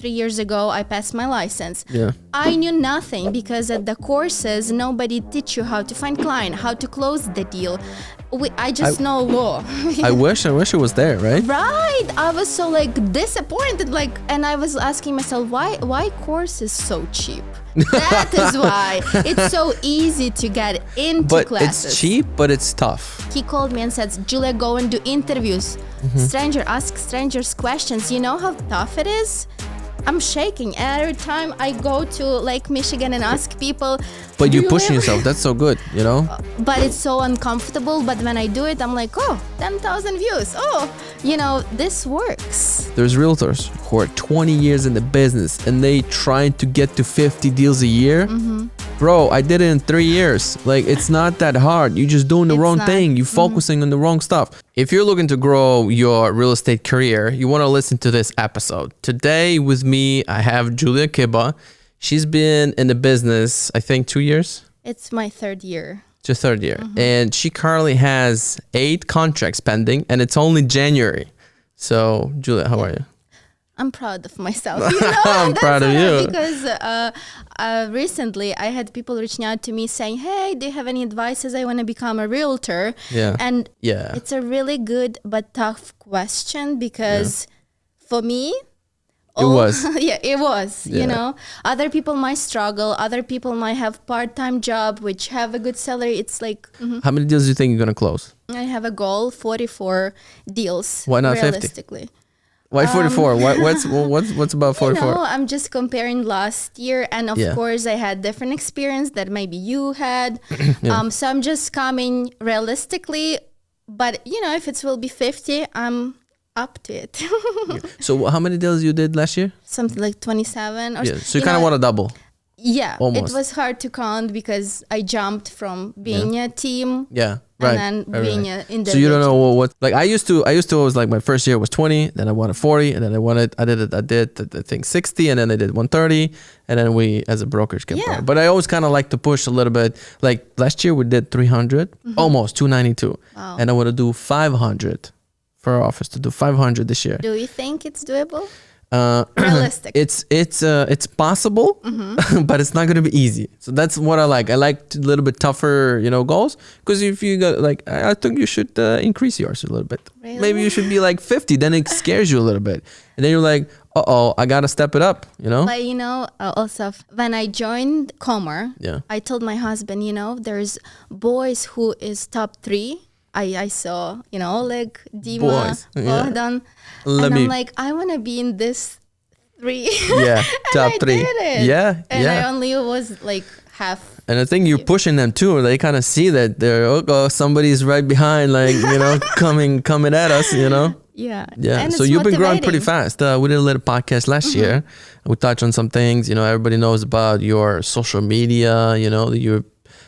3 years ago, I passed my license. Yeah. I knew nothing because at the courses, nobody teach you how to find client, how to close the deal. I just know law. I wish it was there, right? Right. I was so disappointed, and I was asking myself, why course is so cheap? That is why it's so easy to get into But classes. it's cheap, but it's tough. He called me and said, Julia, go and do interviews. Ask strangers questions. You know how tough it is? I'm shaking every time I go to Lake Michigan and ask people. But you're pushing yourself. That's so good, you know? But it's so uncomfortable. But when I do it, I'm like, 10,000 views. This works. There's realtors who are 20 years in the business and they trying to get to 50 deals a year. Bro, I did it in 3 years. It's not that hard. You're just doing the wrong thing. You're focusing on the wrong stuff. If you're looking to grow your real estate career, you want to listen to this episode. Today with me, I have Julia Kiba. She's been in the business, I think 2 years. It's my third year. Just third year. And she currently has 8 contracts pending and it's only January. So Julia, how are you? I'm proud of myself. I'm proud of you. Because recently I had people reaching out to me saying, hey, do you have any advices? I want to become a realtor. Yeah. And Yeah. it's a really good but tough question because for me, It was. it was, Yeah. Other people might struggle. Other people might have part-time job, which have a good salary. It's How many deals do you think you're going to close? I have a goal, 44 deals. Why not 50? realistically. Why 44? What's about 44? I'm just comparing last year, and of course I had different experience that maybe you had. So I'm just coming realistically, but if it will be 50, I'm up to it. So how many deals you did last year? Something like 27 or So you kind of want to double. Yeah, Almost. It was hard to count because I jumped from being a team Right. and then being an individual. So you don't know what I used to always my first year was 20, then I wanted 40, and then I did I think 60, and then I did 130, and then we as a brokerage kept going. But I always kind of like to push a little bit. Like last year we did 300, almost 292. Wow. And I want to do 500 for our office, to do 500 this year. Do you think it's doable? Realistic. It's possible, but it's not going to be easy. So that's what I like. I like a little bit tougher, goals. Because if you got I think you should increase yours a little bit. Really? Maybe you should be 50. Then it scares you a little bit, and then you're like, I gotta step it up. But also when I joined Komar, I told my husband, there's boys who is top 3. I saw, like Dima, Bogdan, and I'm like, I want to be in this 3. Yeah, top 3. I did it. Yeah, and I only was half. And I think you're pushing them too. They kind of see that somebody's right behind, coming at us, Yeah. Yeah. So you've been growing pretty fast. We did a little podcast last year. We touched on some things. Everybody knows about your social media. You're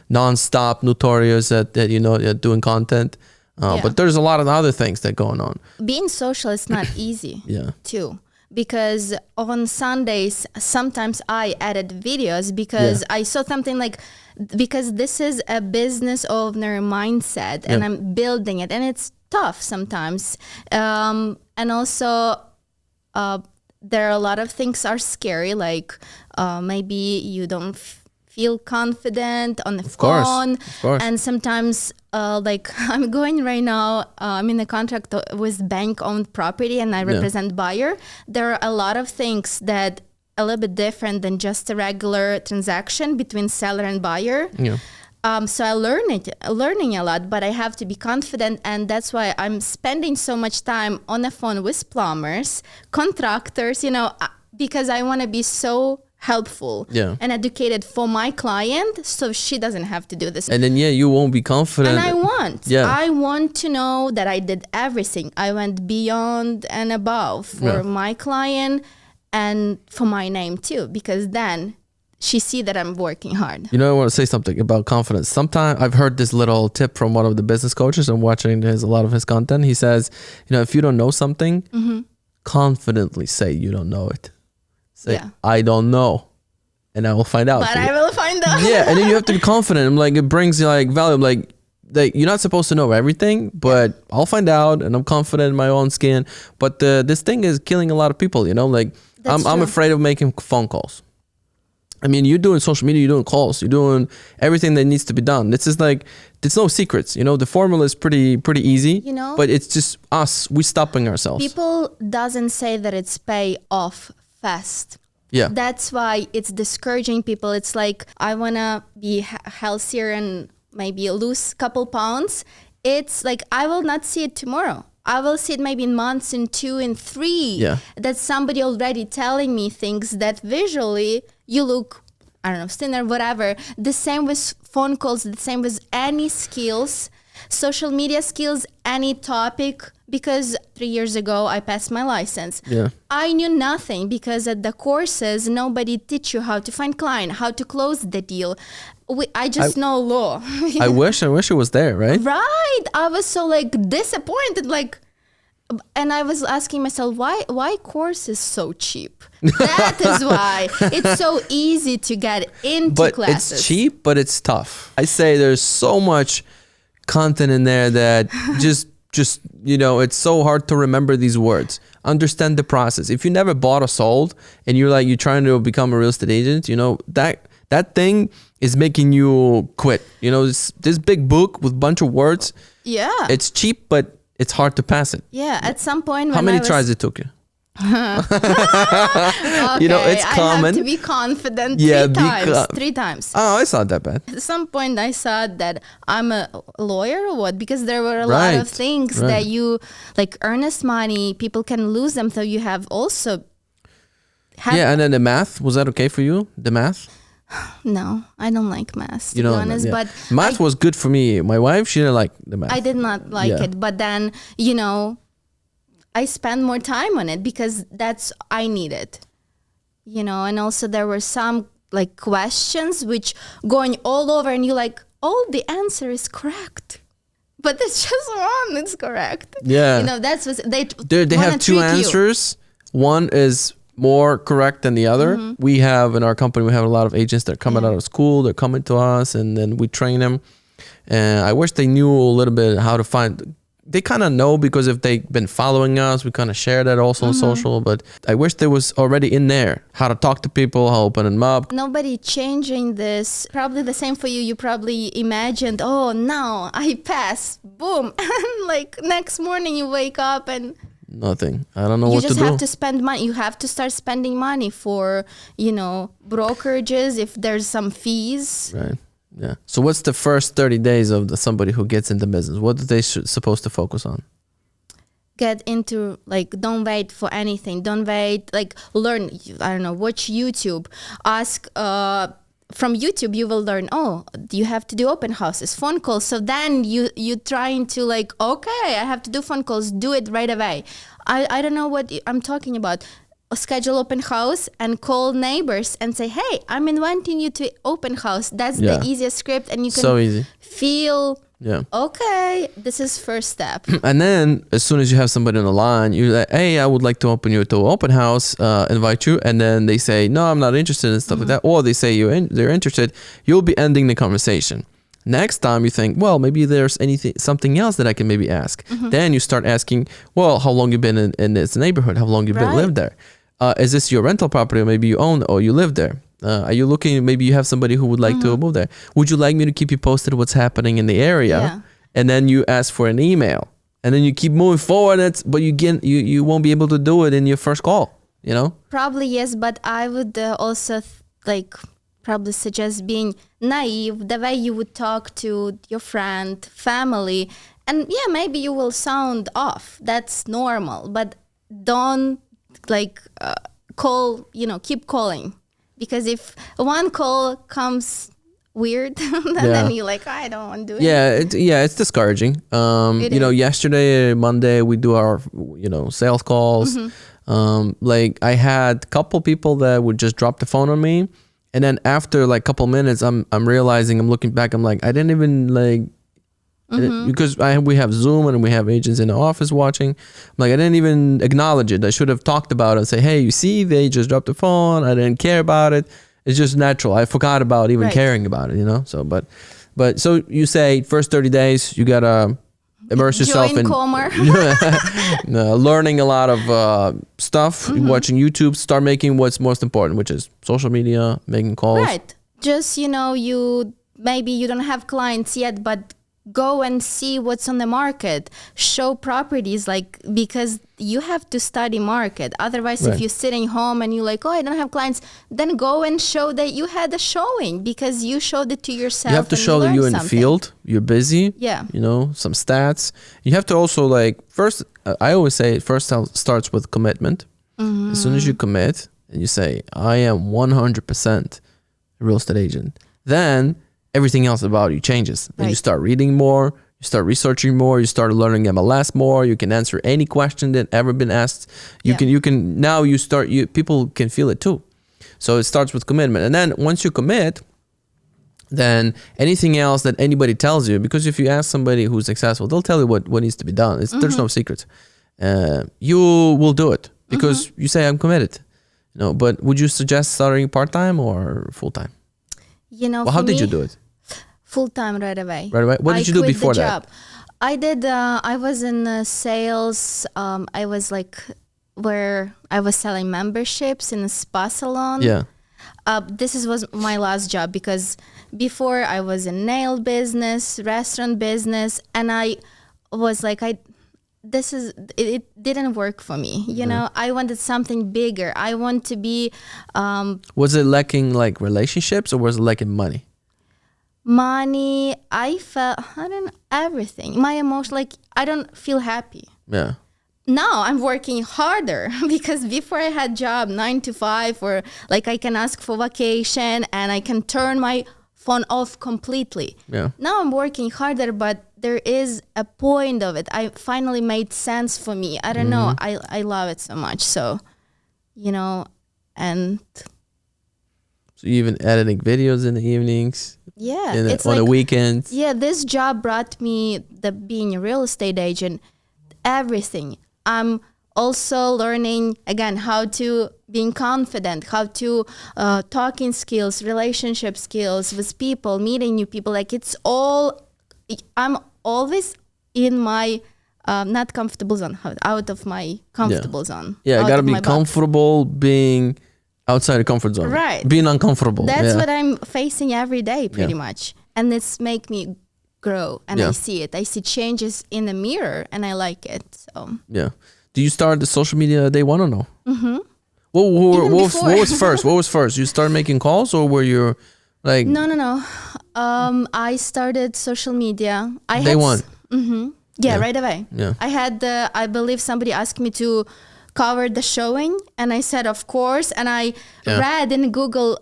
non-stop notorious at doing content. But there's a lot of other things that going on. Being social is not easy. Too. Because on Sundays, sometimes I edit videos because I saw something because this is a business owner mindset and I'm building it, and it's tough sometimes. And also, there are a lot of things are scary, maybe you don't feel confident on the phone. Of course. And sometimes, I'm going right now, I'm in a contract with bank-owned property and I represent buyer. There are a lot of things that a little bit different than just a regular transaction between seller and buyer. Yeah. So I learning a lot, but I have to be confident, and that's why I'm spending so much time on the phone with plumbers, contractors, because I want to be so helpful and educated for my client, so she doesn't have to do this. And then you won't be confident. And I want to know that I did everything. I went beyond and above for my client and for my name too, because then she see that I'm working hard. I want to say something about confidence. Sometimes I've heard this little tip from one of the business coaches. I'm watching a lot of his content. He says, if you don't know something, confidently say you don't know it. Say, I don't know, and I will find out. But I will find out. Yeah, and then you have to be confident. I'm it brings you value. I'm you're not supposed to know everything, but I'll find out, and I'm confident in my own skin. But this thing is killing a lot of people. I'm afraid of making phone calls. I mean, you're doing social media, you're doing calls, you're doing everything that needs to be done. This is like, there's no secrets. You know, the formula is pretty easy. You know, but it's just us. We're stopping ourselves. People doesn't say that it's pay off fast. Yeah. That's why it's discouraging people. It's like, I want to be healthier and maybe lose a couple pounds. It's like, I will not see it tomorrow. I will see it maybe in months, in 2 and 3. Yeah. That somebody already telling me things that visually you look, I don't know, thinner, whatever. The same with phone calls, the same with any skills, social media skills, any topic. Because 3 years ago, I passed my license. Yeah. I knew nothing because at the courses, nobody teach you how to find client, how to close the deal. I just know law. I wish it was there, right? Right. I was so like disappointed, like, and I was asking myself, why course is so cheap? That is why it's so easy to get into classes. It's cheap, but it's tough. I say there's so much content in there that just you know, it's so hard to remember these words. Understand the process. If you never bought or sold and you're trying to become a real estate agent, you know, that thing is making you quit. You know, this big book with a bunch of words. Yeah. It's cheap, but it's hard to pass it. Yeah. At some point, how many tries it took you? Okay, you know, it's common. I have to be confident. Yeah, 3 times. Oh, it's not that bad. At some point, I thought that I'm a lawyer or what, because there were a lot of things that you, like earnest money, people can lose them. So you have also. And then the math, was that okay for you? The math? No, I don't like math, to be honest. But math was good for me. My wife, she didn't like the math. I did not like it. But then, you know, I spend more time on it because I need it. You know, and also there were some like questions which going all over and you're like, oh, the answer is correct. But it's just one, it's correct. Yeah. You know, that's what they have 2 answers. One is more correct than the other. Mm-hmm. We have in our company, we have a lot of agents that are coming out of school, they're coming to us and then we train them. And I wish they knew a little bit how to find, they kind of know because if they've been following us, we kind of share that also on social, but I wish there was already in there how to talk to people, how to open them up. Nobody changing this. Probably the same for you. You probably imagined, oh, now I pass, boom. And like next morning you wake up and nothing. I don't know what to do. You just have to spend money. You have to start spending money for, you know, brokerages if there's some fees. Right. Yeah. So what's the first 30 days of somebody who gets into business? What are they supposed to focus on? Get into, like, don't wait for anything. Don't wait, like, learn, I don't know, watch YouTube. Ask, from YouTube, you will learn, oh, you have to do open houses, phone calls. So then you trying to like, okay, I have to do phone calls, do it right away. I don't know what I'm talking about. Schedule open house and call neighbors and say, hey, I'm inviting you to open house. That's the easiest script. And you can so easy. Feel, okay, this is first step. And then as soon as you have somebody on the line, you're like, hey, I would like to open you to an open house, invite you. And then they say, no, I'm not interested and stuff like that. Or they say they're interested. You'll be ending the conversation. Next time you think, well, maybe there's something else that I can maybe ask. Then you start asking, well, how long you been in this neighborhood? How long you been lived there? Is this your rental property or maybe you own or you live there? Are you looking, maybe you have somebody who would like to move there. Would you like me to keep you posted what's happening in the area? Yeah. And then you ask for an email and then you keep moving forward. But you won't be able to do it in your first call, you know? Probably yes, but I would also probably suggest being naive, the way you would talk to your friend, family. And yeah, maybe you will sound off. That's normal, but don't call, keep calling. Because if one call comes weird, then you're like, I don't want to do it. It's discouraging. Yesterday, Monday, we do our, sales calls. I had a couple people that would just drop the phone on me. And then after like a couple minutes, I'm realizing, I'm looking back, I'm like, I didn't even because we have Zoom and we have agents in the office watching. I'm like, I didn't even acknowledge it. I should have talked about it and say, hey, you see, they just dropped the phone. I didn't care about it. It's just natural. I forgot about even caring about it, So, but so you say first 30 days, you gotta immerse yourself Join in Komar. learning a lot of stuff, watching YouTube, start making what's most important, which is social media, making calls. Right. Just, maybe you don't have clients yet, but go and see what's on the market. Show properties, because you have to study market. Otherwise, if you're sitting home and you're like, oh, I don't have clients, then go and show that you had a showing because you showed it to yourself. You have to show that you're in the field, you're busy. Yeah. Some stats. You have to also first, I always say it first starts with commitment. As soon as you commit and you say, I am 100% a real estate agent, then everything else about you changes. Then you start reading more, you start researching more, you start learning MLS more, you can answer any question that ever been asked. People can feel it too. So it starts with commitment. And then once you commit, then anything else that anybody tells you, because if you ask somebody who's successful, they'll tell you what needs to be done. There's no secret. You will do it because you say, I'm committed. But would you suggest starting part-time or full-time? How did you do it? Full-time right away. Right away? What did you do before that? I did, I was in sales. I was where I was selling memberships in a spa salon. Yeah. This was my last job because before I was in nail business, restaurant business, and I was it didn't work for me. I wanted something bigger. I want to be. Was it lacking relationships or was it lacking money? Money. I felt everything. My emotion, I don't feel happy. Yeah. Now I'm working harder because before I had job 9 to 5 or I can ask for vacation and I can turn my phone off completely. Yeah. Now I'm working harder, but there is a point of it. I finally made sense for me. I don't know. I love it so much. So, and. So you even editing videos in the evenings? Yeah. It's on the weekends? Yeah. This job brought me being a real estate agent, everything. I'm also learning, again, how to being confident, how to talking skills, relationship skills with people, meeting new people. It's all, I'm always in my not comfortable zone, out of my comfortable zone. Yeah, I gotta be comfortable being outside the comfort zone. Right. Being uncomfortable. That's what I'm facing every day, pretty much. And it's make me grow, and I see it. I see changes in the mirror, and I like it. So yeah. Do you start the social media day one or no? Mm-hmm. What was first? What was first? You started making calls, or were you No. I started social media. Day one. Mm-hmm. Yeah, right away. Yeah. I had I believe somebody asked me to cover the showing, and I said of course, and I read in Google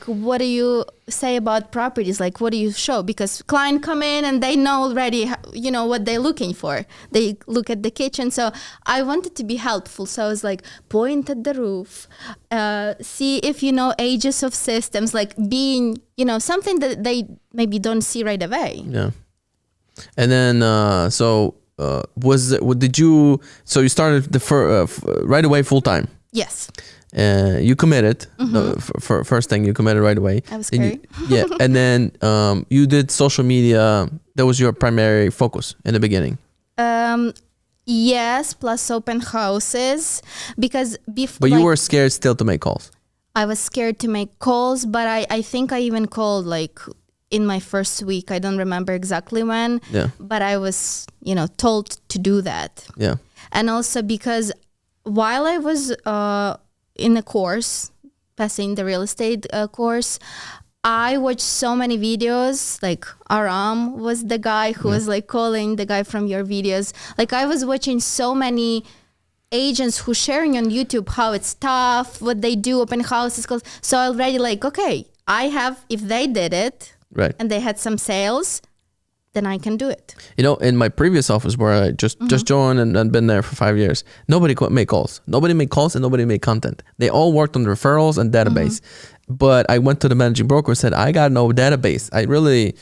what do you say about properties, what do you show, because client come in and they know already what they're looking for. They look at the kitchen, so I wanted to be helpful. So I was point at the roof, see if ages of systems, being something that they maybe don't see right away. Yeah. And then so you started right away full time? Yes. You committed. First thing, you committed right away. I was scared. And then you did social media. That was your primary focus in the beginning. Yes, plus open houses, because before. But you were scared still to make calls. I was scared to make calls, but I think I even called in my first week. I don't remember exactly when. Yeah. But I was told to do that. Yeah. And also because while I was in a course, passing the real estate course, I watched so many videos. Aram was the guy who was calling the guy from your videos. I was watching so many agents who sharing on YouTube how it's tough, what they do, open houses. So I already okay, if they did it, right, and they had some sales, then I can do it. In my previous office where I just joined and been there for 5 years, nobody could make calls. Nobody made calls and nobody made content. They all worked on referrals and database. But I went to the managing broker and said, I got no database. I literally,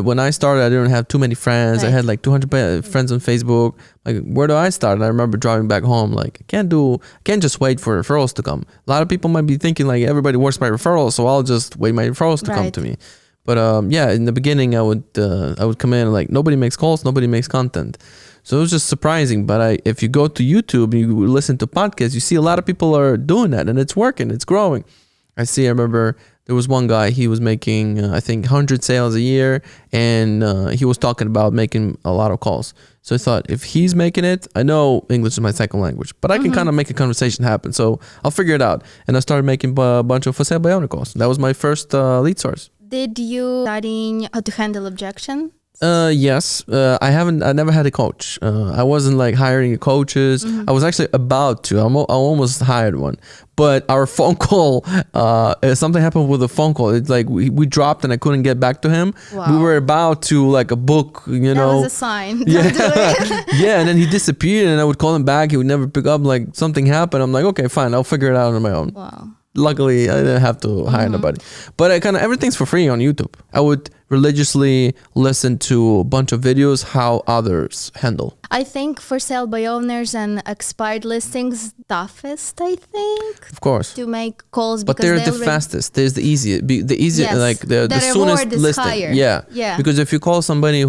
when I started, I didn't have too many friends. Right. I had 200 friends on Facebook. Where do I start? And I remember driving back home, I can't just wait for referrals to come. A lot of people might be thinking everybody works by referrals, so I'll just wait my referrals to come to me. But yeah, in the beginning, I would come in like nobody makes calls, nobody makes content. So it was just surprising. But if you go to YouTube and you listen to podcasts, you see a lot of people are doing that, and it's working, it's growing. I remember there was one guy, he was making, I think, 100 sales a year, and he was talking about making a lot of calls. So I thought, if he's making it, I know English is my second language, but I can kind of make a conversation happen. So I'll figure it out. And I started making a bunch of for sale by owner calls. That was my first lead source. Did you studying how to handle objection? Yes. I never had a coach. I wasn't like hiring coaches. I was actually about to. I almost hired one. But our phone call, something happened with the phone call. It's like we dropped and I couldn't get back to him. Wow. We were about to like a book, That was a sign. Yeah. Don't do it. Yeah, and then he disappeared and I would call him back. He would never pick up. Like something happened. I'm like, okay, fine. I'll figure it out on my own. Wow. Luckily, I didn't have to hire nobody. But everything's for free on YouTube. I would religiously listen to a bunch of videos how others handle. I think for sale by owners and expired listings, toughest, I think. Of course. To make calls, But because they're the fastest. There's the easiest. Yes. Like the soonest reward is listing. higher. Yeah. Because if you call somebody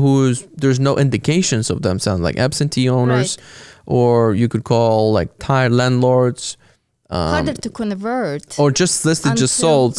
there's no indications of them sound like absentee owners, or you could call like tired landlords. Harder to convert. Or just listed, just sold.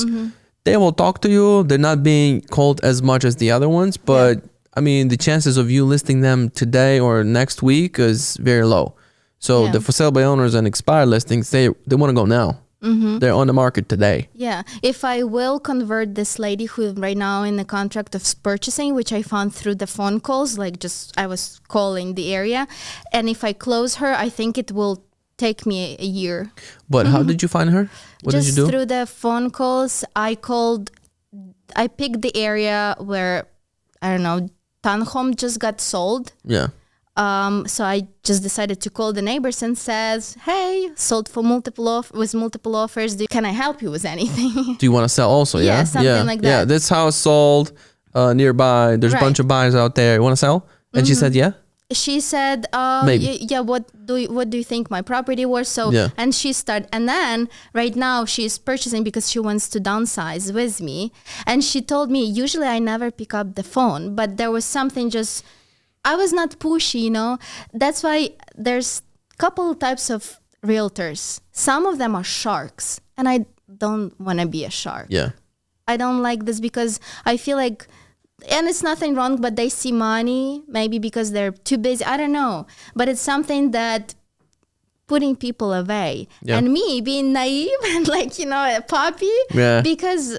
They will talk to you. They're not being called as much as the other ones, but I mean, the chances of you listing them today or next week is very low. So the for sale by owners and expired listings, they want to go now. They're on the market today. Yeah. If I will convert this lady who right now in the contract of purchasing, which I found through the phone calls, like just I was calling the area, and if I close her, I think it will take me a year. But how did you find her? What just did you do? Through the phone calls. I picked the area where, I don't know, townhome just got sold. Yeah. So I just decided to call the neighbors and says, hey, sold for multiple offers. Can I help you with anything? Do you want to sell also? Yeah, something like that. Yeah, this house sold nearby. There's a bunch of buyers out there. You want to sell? And she said, yeah. She said, Maybe. yeah, what do you think my property was? So, and she started, and then right now she's purchasing because she wants to downsize with me. And she told me, usually I never pick up the phone, but there was something I was not pushy, That's why there's a couple types of realtors. Some of them are sharks, and I don't want to be a shark. Yeah. I don't like this because I feel like, and it's nothing wrong, but they see money, maybe because they're too busy. I don't know. But it's something that putting people away. Yeah. And me being naive and a puppy. Yeah. Because,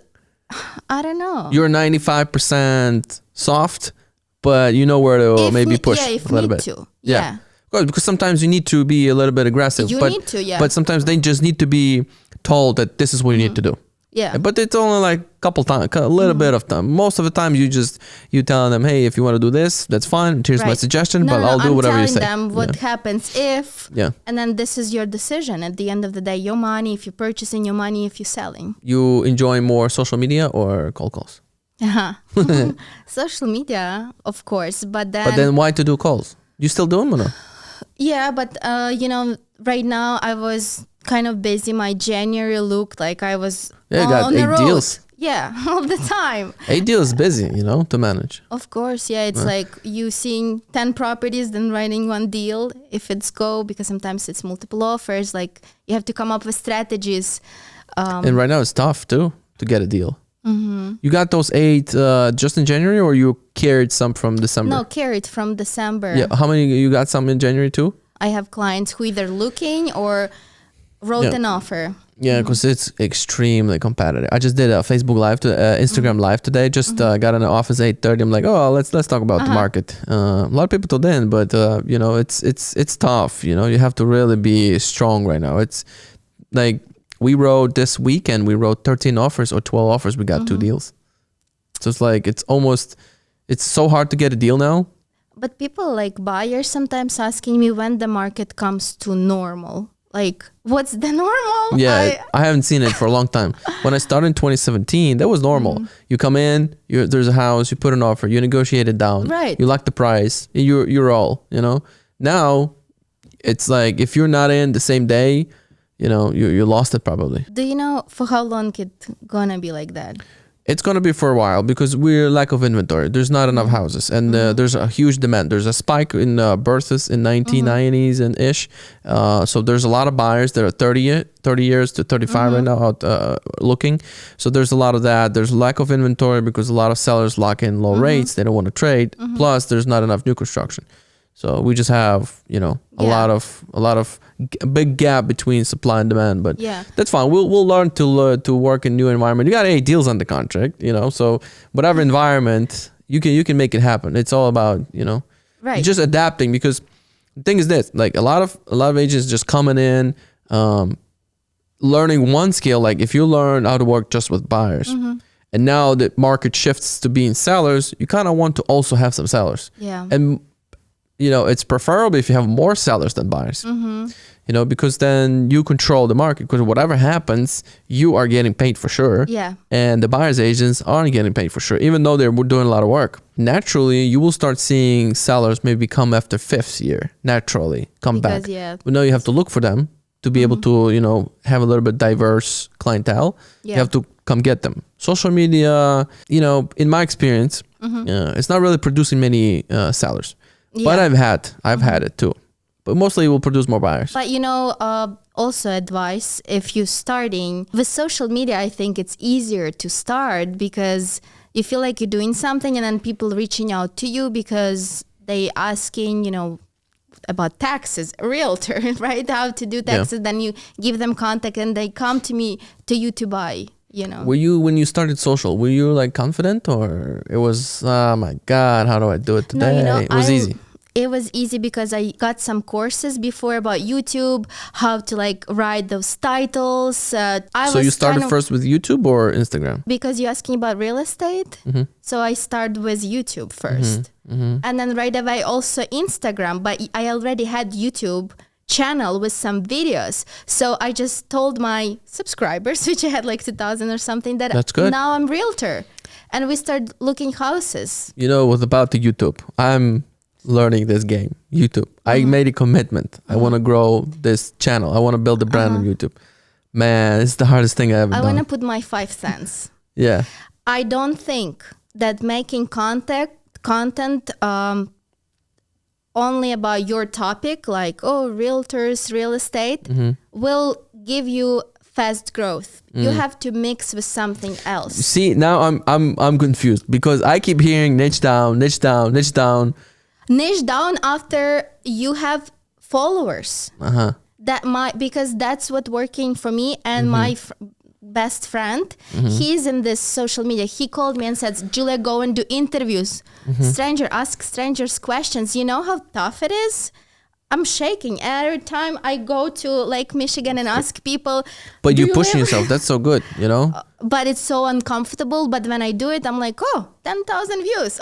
I don't know. You're 95% soft, but you know where to maybe push a little bit. Yeah. Of course, because sometimes you need to be a little bit aggressive. You need to, yeah. But sometimes they just need to be told that this is what you need to do. Yeah. But it's only like a little bit of time. Most of the time you tell them, hey, if you want to do this, that's fine. Here's my suggestion, but I'll do whatever you say. I'm telling them what happens if, and then this is your decision. At the end of the day, your money, if you're purchasing, your money, if you're selling. You enjoy more social media or cold calls? Social media, of course. But then why to do calls? You still do them or no? Yeah, but right now I was kind of busy. My January looked like I was on the road. Deals. Yeah, all the time. 8 deals busy, to manage. Of course, yeah. It's like you seeing 10 properties, then writing one deal if it's go, because sometimes it's multiple offers. Like you have to come up with strategies. And right now it's tough too to get a deal. You got those 8 just in January, or you carried some from December? No, carried from December. Yeah. How many? You got some in January too? I have clients who either looking or wrote an offer. Yeah, because it's extremely competitive. I just did a Facebook Live, Instagram Live today. Just got in the office 8:30. I'm like, oh, let's talk about the market. A lot of people told in, but it's tough. You have to really be strong right now. It's like we wrote this weekend. We wrote 13 offers or 12 offers. We got 2 deals. So it's like it's so hard to get a deal now. But people like buyers sometimes asking me when the market comes to normal. Like, what's the normal? Yeah, I haven't seen it for a long time. When I started in 2017, that was normal. You come in, there's a house, you put an offer, you negotiate it down. Right. You like the price, you're all, Now, it's like, if you're not in the same day, you lost it probably. Do you know for how long it's gonna be like that? It's going to be for a while because we're lack of inventory. There's not enough houses, and there's a huge demand. There's a spike in births in 1990s and ish. So there's a lot of buyers that are 30 years to 35 right now out looking. So there's a lot of that. There's lack of inventory because a lot of sellers lock in low rates. They don't want to trade. Plus, there's not enough new construction. So we just have, you know, a big gap between supply and demand, but that's fine. We'll learn to work in new environment. You got 8 deals on the contract, you know, so whatever environment you can make it happen. It's all about, you know, just adapting, because the thing is this, like a lot of agents just coming in, learning one skill. Like if you learn how to work just with buyers and now the market shifts to being sellers, you kind of want to also have some sellers. And you know, it's preferable if you have more sellers than buyers, you know, because then you control the market, because whatever happens, you are getting paid for sure. And the buyer's agents aren't getting paid for sure, even though they're doing a lot of work. Naturally, you will start seeing sellers maybe come after 5th year, naturally come back. But now you have to look for them to be able to, you know, have a little bit diverse clientele. You have to come get them. Social media, you know, in my experience, it's not really producing many sellers. But I've had it too, but mostly it will produce more buyers. But you know, also advice, if you're starting with social media, I think it's easier to start because you feel like you're doing something, and then people reaching out to you because they asking, you know, about taxes, a realtor, right? How to do taxes. Then you give them contact and they come to you to buy. You know, when you started social, were you like confident, or it was, oh my God, how do I do it today? No, you know, it was easy. It was easy because I got some courses before about YouTube, how to like write those titles. So you started first with YouTube or Instagram? Because you're asking about real estate. So I started with YouTube first. And then right away also Instagram, but I already had YouTube channel with some videos. So I just told my subscribers, which I had like 2,000 or something, that that's good. Now I'm realtor. And we started looking houses. You know, with about the YouTube, I'm learning this game, YouTube. I made a commitment. I want to grow this channel. I want to build a brand on YouTube. Man, it's the hardest thing I ever done. I want to put my 5 cents. I don't think that making content only about your topic, like, realtors, real estate, will give you fast growth. You have to mix with something else. See, now I'm confused because I keep hearing niche down, niche down, niche down. Niche down after you have followers. Because that's what working for me and my best friend. He's in this social media. He called me and said, Julia, go and do interviews. Ask strangers questions. You know how tough it is? I'm shaking every time I go to Lake Michigan and ask people. But you're pushing yourself. That's so good, you know? But it's so uncomfortable. But when I do it, I'm like, 10,000 views.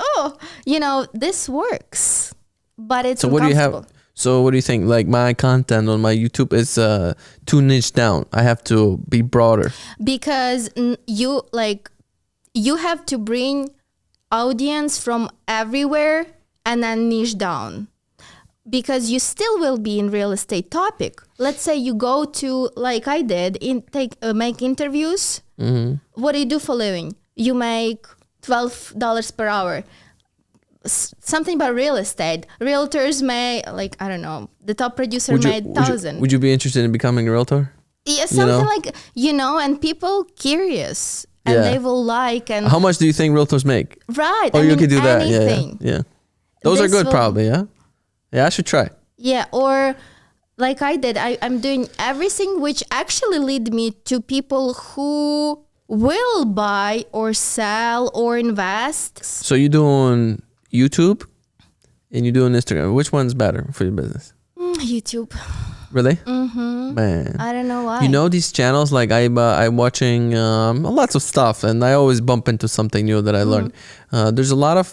You know, this works. But it's uncomfortable. So what do you think? Like my content on my YouTube is too niche down. I have to be broader. Because you have to bring audience from everywhere and then niche down. Because you still will be in real estate topic. Let's say you go to, like I did, make interviews. What do you do for a living? You make $12 per hour. Something about real estate. Realtors may, like, I don't know, the top producer made 1,000. Would you be interested in becoming a realtor? Yeah, something like, you know, and people curious. And they will like. And how much do you think realtors make? Right. Or you could do anything. Yeah. Those are good probably, yeah? Yeah, I should try. Yeah, or like I did, I'm doing everything which actually lead me to people who will buy or sell or invest. So you're doing YouTube and you're doing Instagram. Which one's better for your business? YouTube. Really? Man. I don't know why. You know these channels, like I'm watching lots of stuff and I always bump into something new that I learn. There's a lot of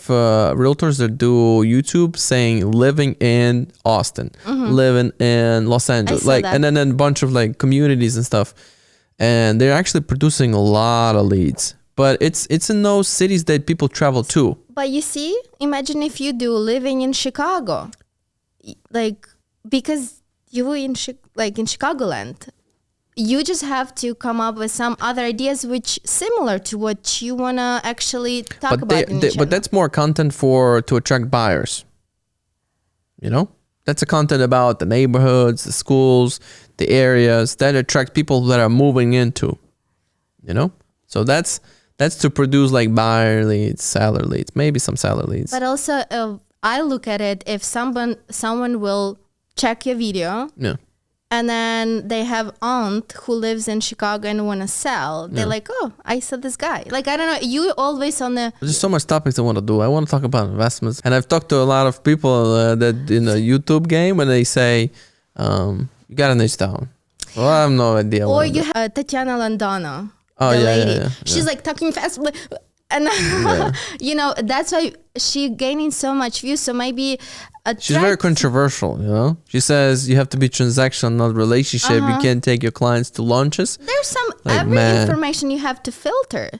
realtors that do YouTube saying living in Austin, living in Los Angeles, like, and then a bunch of like communities and stuff. And they're actually producing a lot of leads. But it's in those cities that people travel to. But you see, imagine if you do living in Chicago, like, because you were in Chicagoland, you just have to come up with some other ideas which similar to what you want to actually talk about in your channel. But that's more content to attract buyers. You know? That's a content about the neighborhoods, the schools, the areas that attract people that are moving into. You know? So that's to produce like buyer leads, seller leads, maybe some seller leads. But also, I look at it if someone will check your video, and then they have aunt who lives in Chicago and want to sell. They're like, oh, I saw this guy. Like, I don't know. You always on the... There's so much topics I want to do. I want to talk about investments. And I've talked to a lot of people that in the YouTube game when they say, you got to niche down. Well, I have no idea. Or you have Tatiana Landano. The lady. She's like talking fast. And you know, that's why she gaining so much views. So maybe she's very controversial, you know. She says you have to be transactional, not relationship. You can't take your clients to launches. There's some every information you have to filter.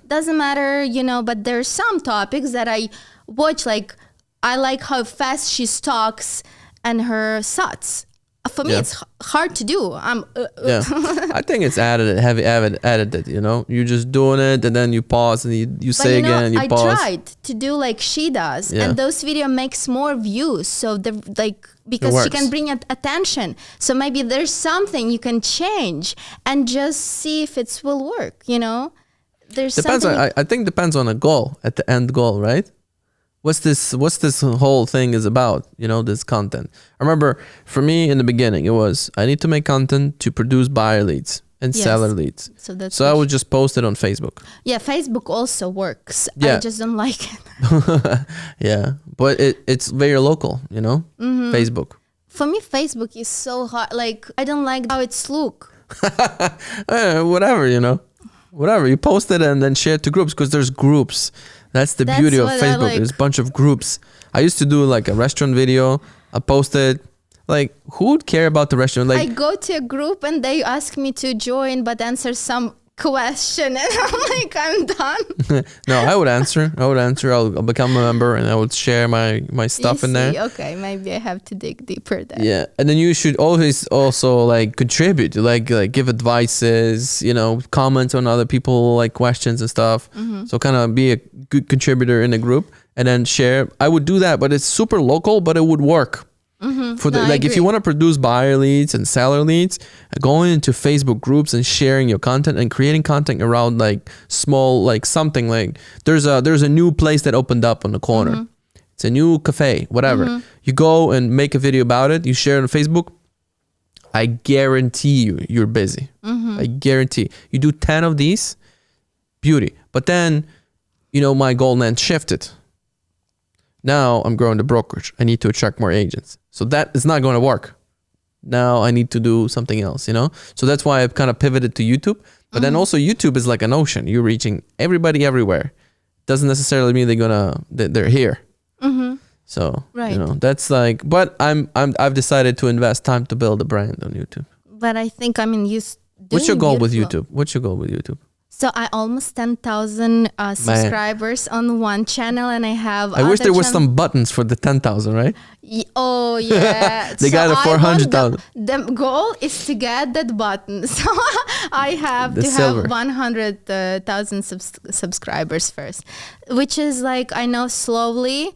Doesn't matter, you know, but there's some topics that I watch, like I like how fast she talks and her thoughts. For me, it's hard to do. I think it's added, you know. You're just doing it and then you pause and you say again, you pause. I tried to do like she does, and those video makes more views. So because she can bring attention. So maybe there's something you can change and just see if it will work, you know. There's depends. I think depends on a goal, at the end goal, right? What's this whole thing is about, you know, this content. I remember for me in the beginning, it was, I need to make content to produce buyer leads and seller leads. So I would just post it on Facebook. Yeah, Facebook also works. I just don't like it. But it's very local, you know, Facebook. For me, Facebook is so hard. Like, I don't like how it's look. Whatever, you know. Whatever. You post it and then share it to groups because there's groups. That's the beauty of Facebook. Like. There's a bunch of groups. I used to do like a restaurant video. I posted. Like, who would care about the restaurant? Like, I go to a group and they ask me to join but answer some question and I'm like, I'm done. No, I would answer. I'll become a member and I would share my stuff in there. Okay, maybe I have to dig deeper there. Yeah, and then you should always also like contribute, like give advices, you know, comment on other people, like questions and stuff. So kind of be a good contributor in a group and then share. I would do that, but it's super local, but it would work. For the if you want to produce buyer leads and seller leads, going into Facebook groups and sharing your content and creating content around like small, like something like there's a new place that opened up on the corner. It's a new cafe, whatever. You go and make a video about it. You share it on Facebook. I guarantee you're busy. I guarantee you do 10 of these, beauty. But then, you know, my goal then shifted. Now I'm growing the brokerage. I need to attract more agents. So that is not going to work. Now I need to do something else, you know? So that's why I've kind of pivoted to YouTube. But then also YouTube is like an ocean. You're reaching everybody everywhere. Doesn't necessarily mean they're here. So, you know, that's like, but I've decided to invest time to build a brand on YouTube. But I think, I mean, what's your goal with YouTube? So I almost 10,000 subscribers on one channel, and I have. I wish there was some buttons for the 10,000, right? Oh yeah, they got a 400,000. The goal is to get that button, so I have have 100,000 subscribers first, which is like, I know slowly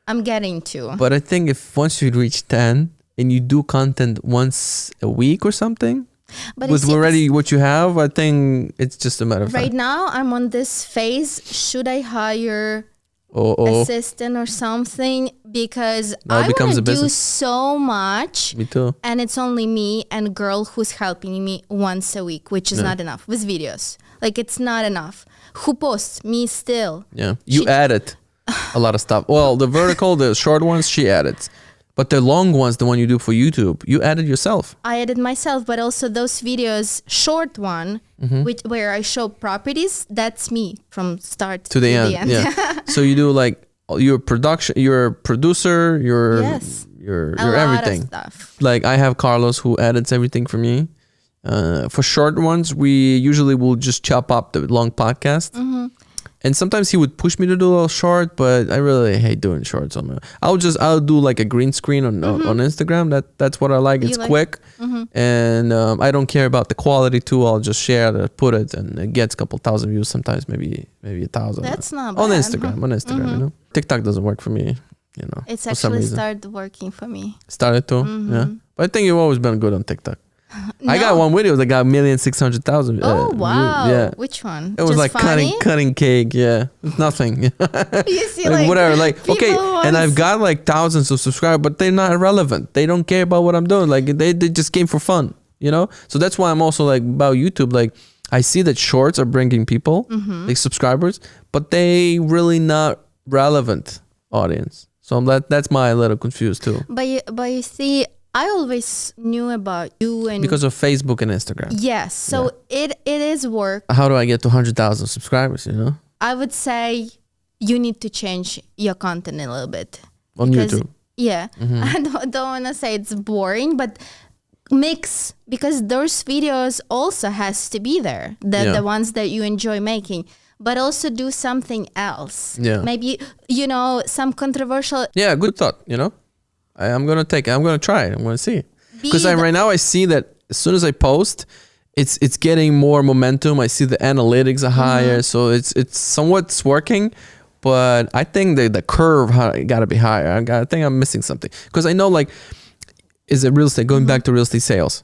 I'm getting to. But I think if once you reach 10 and you do content once a week or something. But with already what you have, I think it's just a matter of right now I'm on this phase. Should I hire assistant or something? Because I want to do so much. Me too. And it's only me and a girl who's helping me once a week, which is not enough with videos. Like, it's not enough. Who posts? Me still. Yeah. You added a lot of stuff. Well, the vertical, the short ones, she added. But the long ones, the one you do for YouTube, you added yourself. I added myself, but also those videos, short one, where I show properties, that's me from start to the end. Yeah. So you do like your production, your producer, your everything. Of stuff. Like I have Carlos who edits everything for me. For short ones, we usually will just chop up the long podcast. And sometimes he would push me to do a little short, but I really hate doing shorts on my. I'll do like a green screen on Instagram. That's what I like. It's quick, and I don't care about the quality too. I'll just share it, put it, and it gets a couple thousand views. Sometimes maybe 1,000. That's not bad. On Instagram, you know. TikTok doesn't work for me, you know. It's actually started working for me. Started to, yeah. But I think you've always been good on TikTok. No. I got one video that got 1,600,000. Oh wow! Yeah. Which one? It was just like cutting cake. Yeah, nothing. You see, like whatever. Like okay, and I've got like thousands of subscribers, but they're not relevant. They don't care about what I'm doing. Like they just came for fun, you know. So that's why I'm also like about YouTube. Like I see that shorts are bringing people, like subscribers, but they really not relevant audience. So that's my a little confused too. But you see, I always knew about you and because of Facebook and Instagram. Yes, so it is work. How do I get to 100,000 subscribers? You know, I would say you need to change your content a little bit on YouTube. Yeah, I don't want to say it's boring, but mix, because those videos also has to be there. The ones that you enjoy making. But also do something else. Yeah. Maybe, you know, some controversial. Yeah, good thought, you know. I'm going to try it. I'm going to see. Because right now I see that as soon as I post, it's getting more momentum. I see the analytics are higher. So it's somewhat working. But I think the curve got to be higher. I think I'm missing something. Because I know, like, is it real estate? Going back to real estate sales.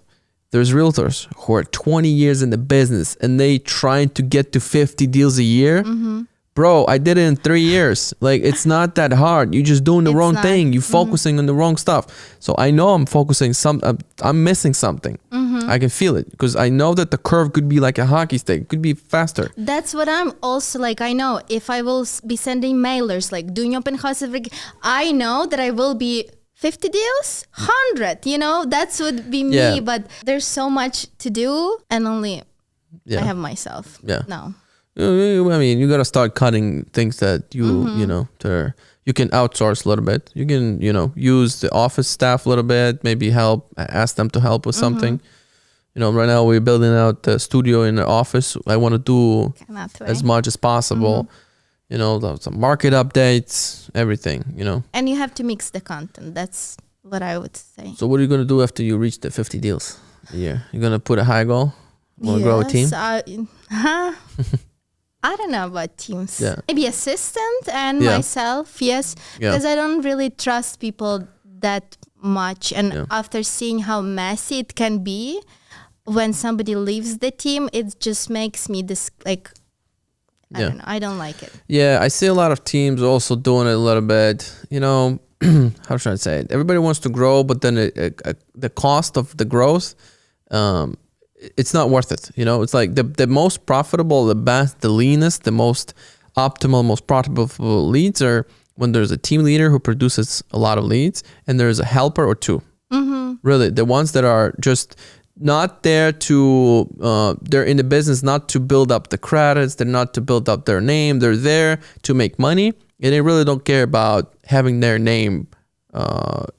There's realtors who are 20 years in the business and they trying to get to 50 deals a year. Bro, I did it in 3 years. Like, it's not that hard. You're just doing the wrong thing. You're focusing on the wrong stuff. So I know I'm focusing I'm missing something. I can feel it because I know that the curve could be like a hockey stick. It could be faster. That's what I'm also like. I know if I will be sending mailers, like doing open house, I know that I will be 50 deals, 100, you know, that's would be me, but there's so much to do and only I have myself. Yeah. No. I mean, you got to start cutting things that you, you know, you can outsource a little bit. You can, you know, use the office staff a little bit, maybe ask them to help with something. You know, right now we're building out the studio in the office. I want to do as much as possible. You know, some market updates, everything, you know. And you have to mix the content. That's what I would say. So what are you going to do after you reach the 50 deals a year? You're going to put a high goal? Want to grow a team? I don't know about teams. Yeah. Maybe assistant and myself, yes. Because I don't really trust people that much. And after seeing how messy it can be, when somebody leaves the team, it just makes me like... I don't know. I don't like it. Yeah, I see a lot of teams also doing it a little bit. You know, how should I say it? Everybody wants to grow, but then the cost of the growth, it's not worth it. You know, it's like the most profitable, the best, the leanest, the most optimal, most profitable leads are when there's a team leader who produces a lot of leads and there's a helper or two. Really, the ones that are just... not there to, they're in the business not to build up the credits, they're not to build up their name, they're there to make money, and they really don't care about having their name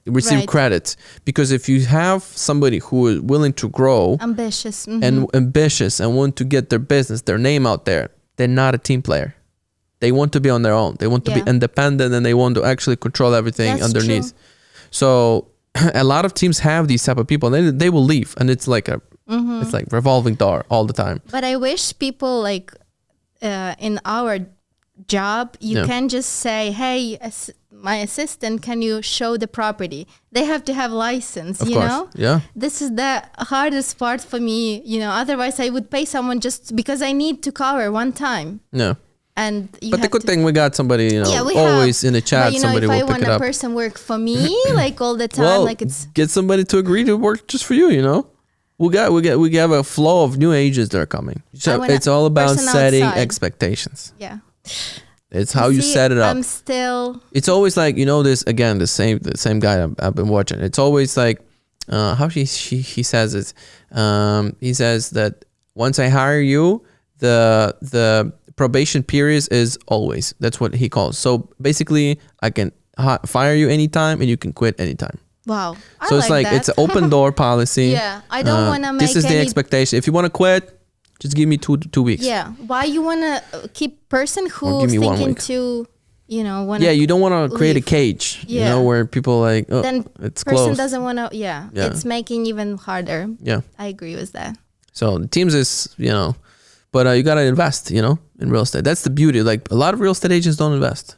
receive credits. Because if you have somebody who is willing to grow, ambitious and want to get their business, their name out there, they're not a team player. They want to be on their own. They want to be independent and they want to actually control everything underneath. True. So a lot of teams have these type of people and they will leave and it's like it's like revolving door all the time. But I wish people like in our job, you can just say, hey, my assistant, can you show the property? They have to have license, you know? Yeah. This is the hardest part for me, you know, otherwise I would pay someone just because I need to cover one time. Yeah. And but the good thing we got somebody, you know, always in the chat, but, you know, somebody will pick it up. If I want a person work for me, like all the time, like it's... get somebody to agree to work just for you, you know? We have a flow of new agents that are coming. So it's all about setting expectations. Yeah. It's how you set it up. I'm still... It's always like, you know, this, again, the same guy I've been watching. It's always like, how he says it. He says that once I hire you, the probation period is always. That's what he calls. So basically, I can fire you anytime and you can quit anytime. Wow. So it's like it's an open door policy. Yeah. I don't want to make this is the expectation. If you want to quit, Just give me two weeks. Yeah. Why you want to keep person who's thinking to, Yeah, you don't want to create a cage, where people like, oh, then it's person closed. doesn't want to, it's making even harder. Yeah. I agree with that. So the teams is, but you got to invest, in real estate. That's the beauty. Like a lot of real estate agents don't invest.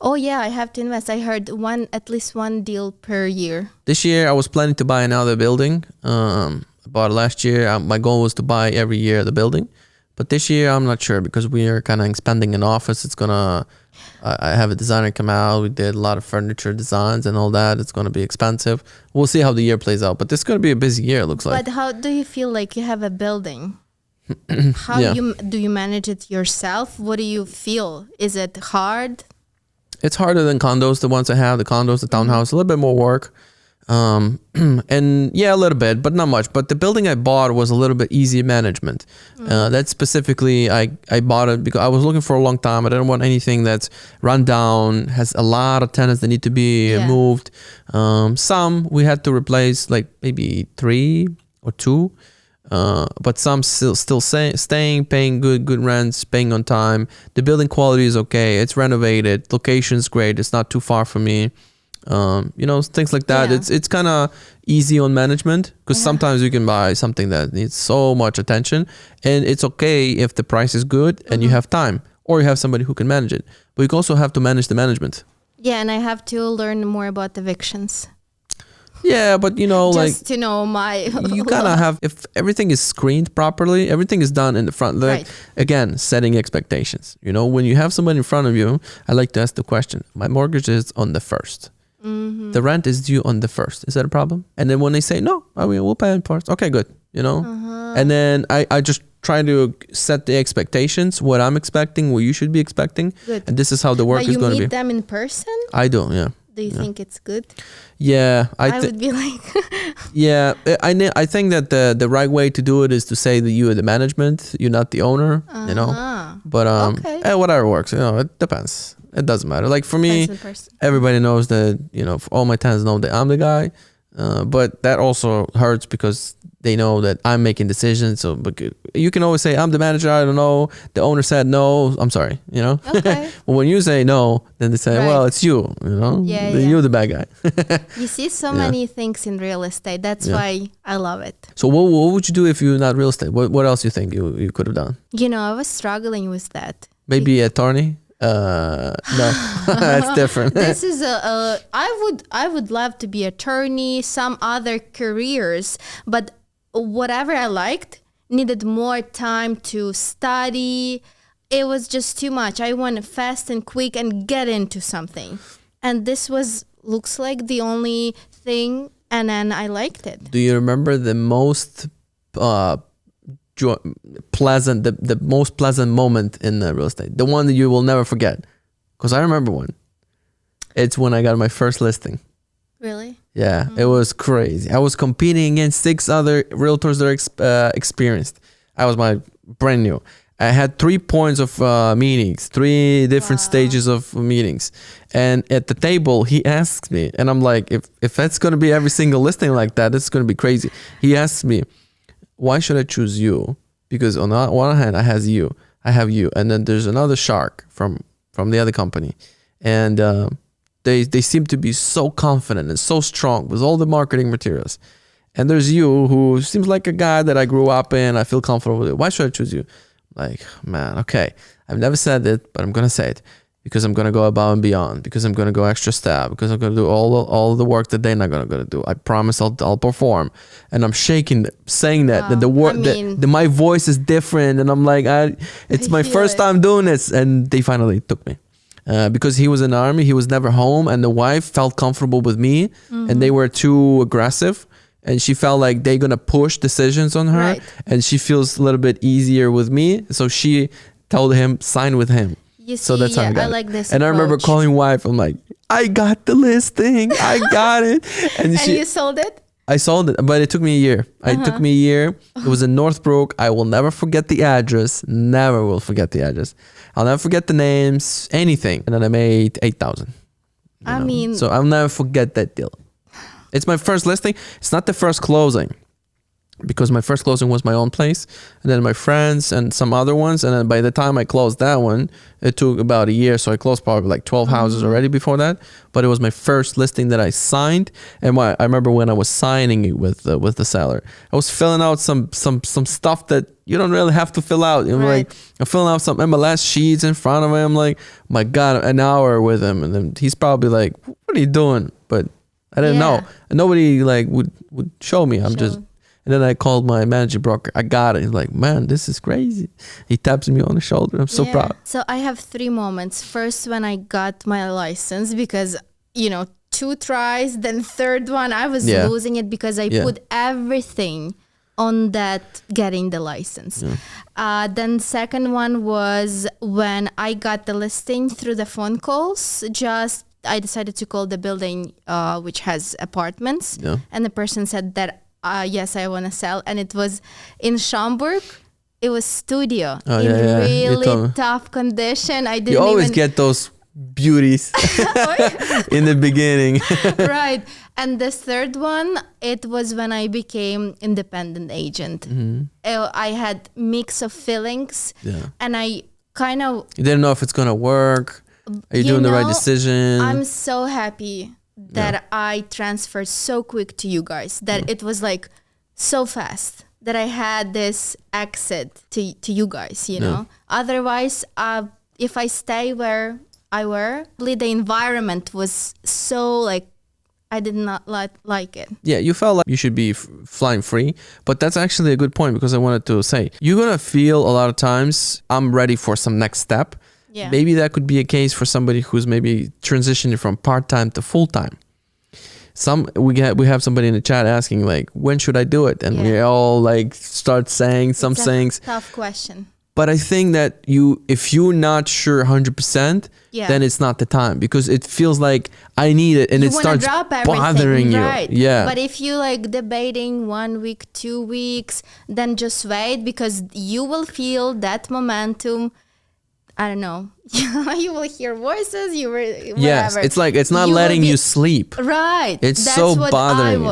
Oh yeah, I have to invest. I heard at least one deal per year. This year I was planning to buy another building. I bought it last year. My goal was to buy every year the building. But this year I'm not sure because we are kind of expanding an office. It's going to, I have a designer come out. We did a lot of furniture designs and all that. It's going to be expensive. We'll see how the year plays out. But this is going to be a busy year, it looks like. But how do you feel like you have a building? How do you manage it yourself? What do you feel? Is it hard? It's harder than condos, the ones I have, the condos, the townhouse, a little bit more work. And yeah, a little bit, but not much. But the building I bought was a little bit easier management. That specifically, I bought it because I was looking for a long time. I didn't want anything that's run down, has a lot of tenants that need to be moved. Some we had to replace, like maybe 3 or 2. But some still staying, paying good rents, paying on time. The building quality is okay. It's renovated. Location's great. It's not too far from me. Things like that. Yeah. It's kind of easy on management because sometimes you can buy something that needs so much attention, and it's okay if the price is good and you have time or you have somebody who can manage it. But you also have to manage the management. Yeah, and I have to learn more about evictions. Yeah, but just to know you gotta have, if everything is screened properly, everything is done in the front. Like, again, setting expectations. When you have somebody in front of you, I like to ask the question, my mortgage is on the 1st. The rent is due on the 1st. Is that a problem? And then when they say, no, we'll pay it first. Okay, good. And then I just try to set the expectations, what I'm expecting, what you should be expecting. Good. And this is how the work is going to be. You meet them in person? I do, yeah. Do you think it's good? Yeah, I would be like. Yeah, I think that the right way to do it is to say that you are the management, you're not the owner. But whatever works. It depends. It doesn't matter. Like for me, everybody knows that all my tenants know that I'm the guy. But that also hurts because they know that I'm making decisions. So, but you can always say, I'm the manager, I don't know. The owner said no, I'm sorry, Okay. But when you say no, then they say, well, it's you, You're the bad guy. You see so many things in real estate. That's why I love it. So what would you do if you're not real estate? What else you think you could have done? I was struggling with that. Maybe attorney? No, that's different. This is I would love to be attorney, some other careers, but whatever I liked needed more time to study. It was just too much. I want fast and quick and get into something. And this looks like the only thing, and then I liked it. Do you remember the most pleasant, the most pleasant moment in real estate, the one that you will never forget? Because I remember one. It's when I got my first listing. Really? Yeah, It was crazy. I was competing against 6 other realtors that are experienced. I was brand new. I had 3 points of meetings, 3 different stages of meetings. And at the table, he asks me, and I'm like, if that's going to be every single listing like that, it's going to be crazy. He asks me, why should I choose you? Because on the one hand, I have you, and then there's another shark from the other company, and they seem to be so confident and so strong with all the marketing materials. And there's you, who seems like a guy that I grew up in. I feel comfortable with it. Why should I choose you? Like, man, okay. I've never said it, but I'm gonna say it. Because I'm going to go above and beyond, because I'm going to go extra step, because I'm going to do all the work that they're not going to do. I promise I'll perform. And I'm shaking, saying that, that the word, my voice is different. And I'm like, it's my first time doing this. And they finally took me. Because he was in the army, he was never home, and the wife felt comfortable with me, and they were too aggressive. And she felt like they're going to push decisions on her. Right. And she feels a little bit easier with me. So she told him, sign with him. You see, so that's how I like this and approach. I remember calling wife. I'm like, I got the listing. I got it. And you sold it? I sold it, but it took me a year. It took me a year. It was in Northbrook. I will never forget the address. Never will forget the address. I'll never forget the names, anything. And then I made 8,000. So I'll never forget that deal. It's my first listing. It's not the first closing. because my first closing was my own place, and then my friends and some other ones. And then by the time I closed that one, it took about a year. So I closed probably like 12 houses already before that. But it was my first listing that I signed. And I remember when I was signing it with the seller, I was filling out some stuff that you don't really have to fill out. You know, like I'm filling out some MLS sheets in front of him. Like, my God, an hour with him. And then he's probably like, what are you doing? But I didn't know. And nobody like would show me. And then I called my managing broker. I got it. He's like, man, this is crazy. He taps me on the shoulder. I'm so proud. So I have 3 moments. First, when I got my license, because, 2 tries, then third one, I was losing it because I put everything on that getting the license. Then second one was when I got the listing through the phone calls. I decided to call the building which has apartments. And the person said that, yes, I want to sell. And it was in Schaumburg. It was studio really tough condition. You always get those beauties in the beginning. Right. And the third one, it was when I became independent agent. I had mix of feelings. And I kind of... You didn't know if it's going to work. Are you doing the right decision? I'm so happy that I transferred so quick to you guys, that it was like so fast that I had this exit to you guys, know. Otherwise, if I stay where I were, the environment was so like, I did not like it. Yeah, you felt like you should be flying free, but that's actually a good point, because I wanted to say, you're going to feel a lot of times, I'm ready for some next step. Maybe that could be a case for somebody who's maybe transitioning from part-time to full-time. We have somebody in the chat asking like, when should I do it? And we all like start saying some things. Tough question. But I think that if you're not sure 100%, then it's not the time, because it feels like I need it and it starts bothering you. Right. Yeah. But if you like debating 1 week, 2 weeks, then just wait, because you will feel that momentum. I don't know. You will hear voices. Whatever. Yes, it's like it's not letting you sleep. Right. It's that's so what bothering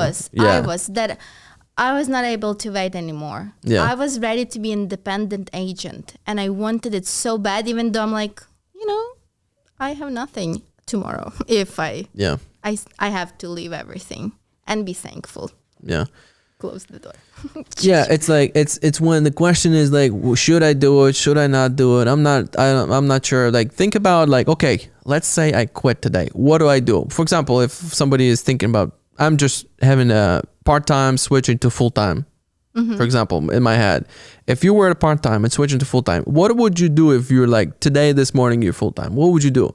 I was not able to wait anymore. I was ready to be an independent agent, and I wanted it so bad. Even though I'm like, I have nothing tomorrow. If I have to leave everything and be thankful. Close the door. It's like it's when the question is like, should I do it? Should I not do it? I'm not sure. Like, think about like, okay, let's say I quit today. What do I do? For example, if somebody is thinking about, I'm just having a part-time switching to full-time. For example, in my head, if you were at a part-time and switching to full-time, what would you do if you're like, today, this morning, you're full-time? What would you do?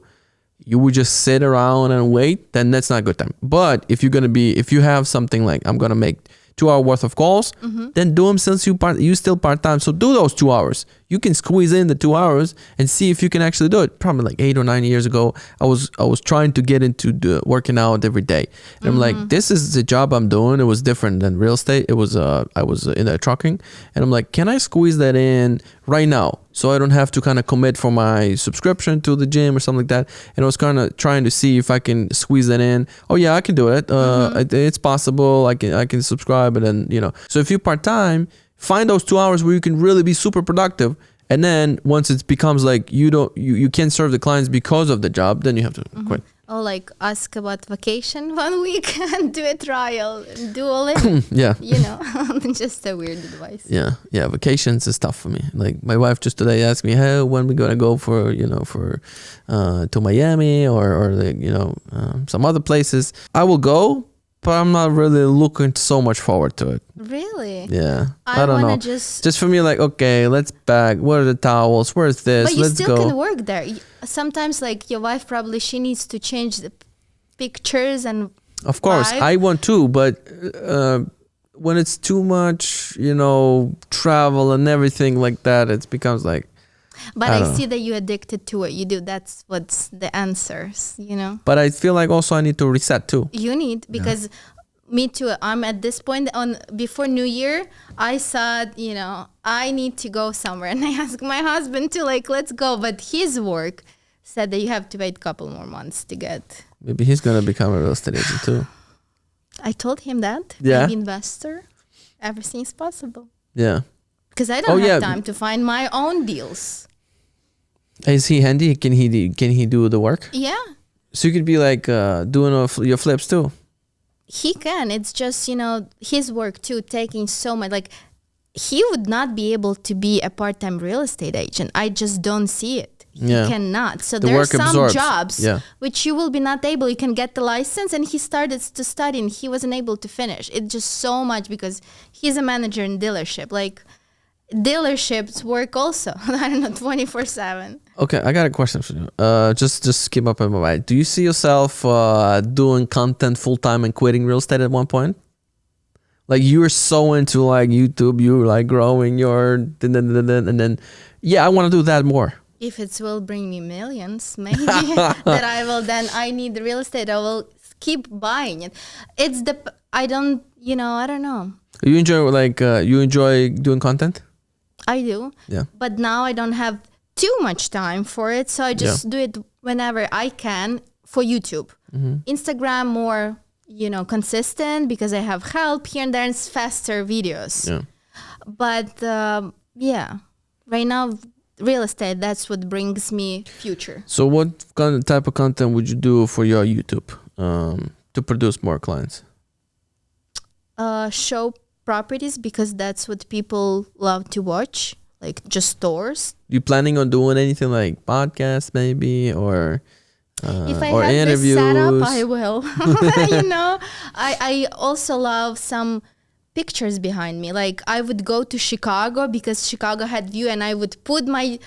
You would just sit around and wait? Then that's not a good time. But if you have something like, I'm going to make 2 hour worth of calls, then do them since you still part-time. So do those 2 hours. You can squeeze in the 2 hours and see if you can actually do it. Probably like 8 or 9 years ago, I was trying to get into working out every day. And I'm like, this is the job I'm doing. It was different than real estate. It was I was in a trucking, and I'm like, can I squeeze that in right now, so I don't have to kind of commit for my subscription to the gym or something like that? And I was kind of trying to see if I can squeeze that in. Oh yeah, I can do it. It's possible. I can subscribe, and then So if you're part-time, find those 2 hours where you can really be super productive. And then once it becomes like you can't serve the clients because of the job, then you have to quit. Or like ask about vacation 1 week and do a trial and do all it. Just a weird advice. Yeah. Vacations is tough for me. Like my wife just today asked me, hey, when we gonna go for to Miami or like, some other places. I will go, but I'm not really looking so much forward to it. Really? Yeah. I don't know. Just for me, like, okay, let's bag. What are the towels? Where's this? But you still can work there. Sometimes, like, your wife probably, she needs to change the pictures and of course, I want to, but when it's too much, travel and everything like that, it becomes like, but I see that you're addicted to what you do. That's what's the answers, But I feel like also I need to reset too. You need, because me too. I'm at this point before New Year, I said, I need to go somewhere. And I asked my husband to like, let's go. But his work said that you have to wait a couple more months to get. Maybe he's going to become a real estate agent too. I told him that. Yeah. Maybe investor. everything's possible. Yeah. Because I don't have time to find my own deals. Is he handy? Can he do the work? Yeah. So you could be like doing your flips too. He can. It's just, his work too, taking so much. Like, he would not be able to be a part-time real estate agent. I just don't see it. He cannot. So there are some jobs which you will be not able. You can get the license, and he started to study and he wasn't able to finish. It's just so much because he's a manager in dealership. Like, dealerships work also, I don't know, 24/7. Okay, I got a question for you. Just keep up in my mind. Do you see yourself doing content full time and quitting real estate at one point? Like, you were so into like YouTube, you were like growing your and then I want to do that more. If it will bring me millions, maybe that I will. Then I need the real estate. I will keep buying it. I don't know. You enjoy doing content? I do. Yeah. But now I don't have too much time for it, so I just do it whenever I can for YouTube. Instagram more, consistent because I have help here and there. It's faster videos. Yeah. But right now, real estate, that's what brings me future. So what kind of type of content would you do for your YouTube to produce more clients? Show properties, because that's what people love to watch, like just stores. You planning on doing anything like podcasts maybe, or if I or have interviews? This setup, I will. I also love some pictures behind me. Like, I would go to Chicago because Chicago had view, and I would put my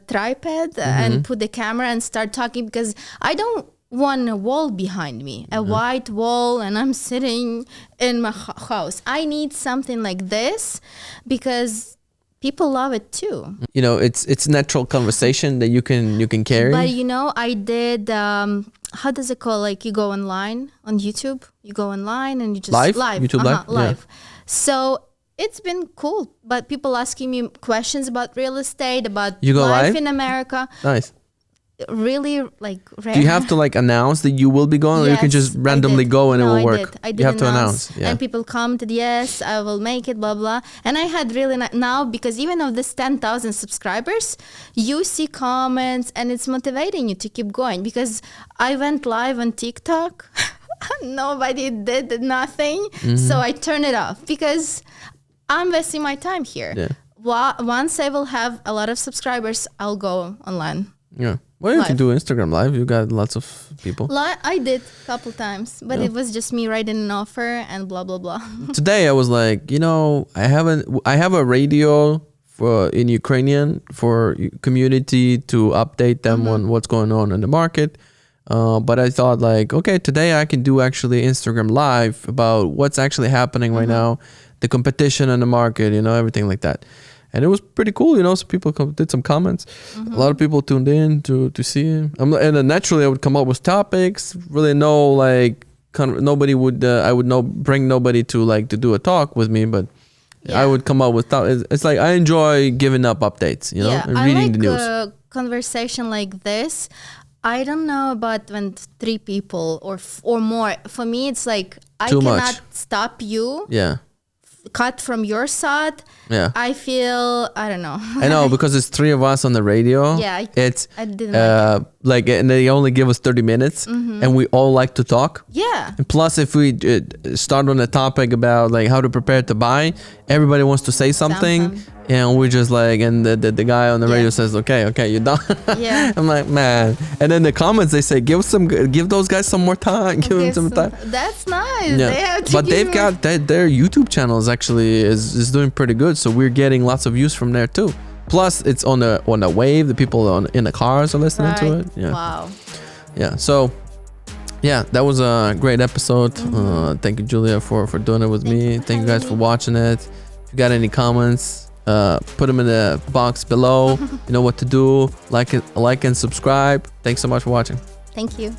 tripod and put the camera and start talking, because I don't want a wall behind me, a white wall, and I'm sitting in my house. I need something like this because people love it too. It's natural conversation that you can carry. But I did how does it call? Like, you go online on YouTube, you go online and you just live YouTube live. Yeah. So it's been cool. But people asking me questions about real estate, about life live? in America. Nice. Really, like, rare. Do you have to like announce that you will be going, or you can just randomly go and it will work? I did you have to announce. And people commented, yes, I will make it, blah blah. And I had really now, because even of this 10,000 subscribers, you see comments and it's motivating you to keep going. Because I went live on TikTok, nobody did nothing, so I turned it off because I'm wasting my time here. Yeah. Once I will have a lot of subscribers, I'll go online. Yeah. Well, you can do Instagram live. You got lots of people. I did a couple times, but it was just me writing an offer and blah blah blah. Today I was like, I have a radio in Ukrainian for community to update them on what's going on in the market. But I thought like, okay, today I can do actually Instagram live about what's actually happening right now, the competition in the market, everything like that. And it was pretty cool, some people did some comments. A lot of people tuned in to see it. And then naturally I would come up with topics. Really nobody would, I would bring nobody to do a talk with me, but I would come up with it's like I enjoy giving up updates, and reading the news. A conversation like this. I don't know about when 3 people or more. For me, it's like I cannot stop you. Yeah. Cut from your side. Yeah. I feel, I don't know. I know, because it's 3 of us on the radio. Yeah. I didn't and they only give us 30 minutes and we all like to talk. Yeah. And plus, if we start on a topic about like how to prepare to buy, everybody wants to say something. And we're just like, and the guy on the radio says, okay, you're done. Yeah. I'm like, man. And then the comments, they say, give those guys some more time. Give them some time. That's nice. Yeah. They've got their YouTube channels actually is doing pretty good. So we're getting lots of views from there too. Plus, it's on a wave. The people in the cars are listening to it. Yeah. Wow. Yeah. So, yeah, that was a great episode. Thank you, Julia, for doing it with me. Thank you guys for watching it. If you got any comments, put them in the box below. You know what to do. Like and subscribe. Thanks so much for watching. Thank you.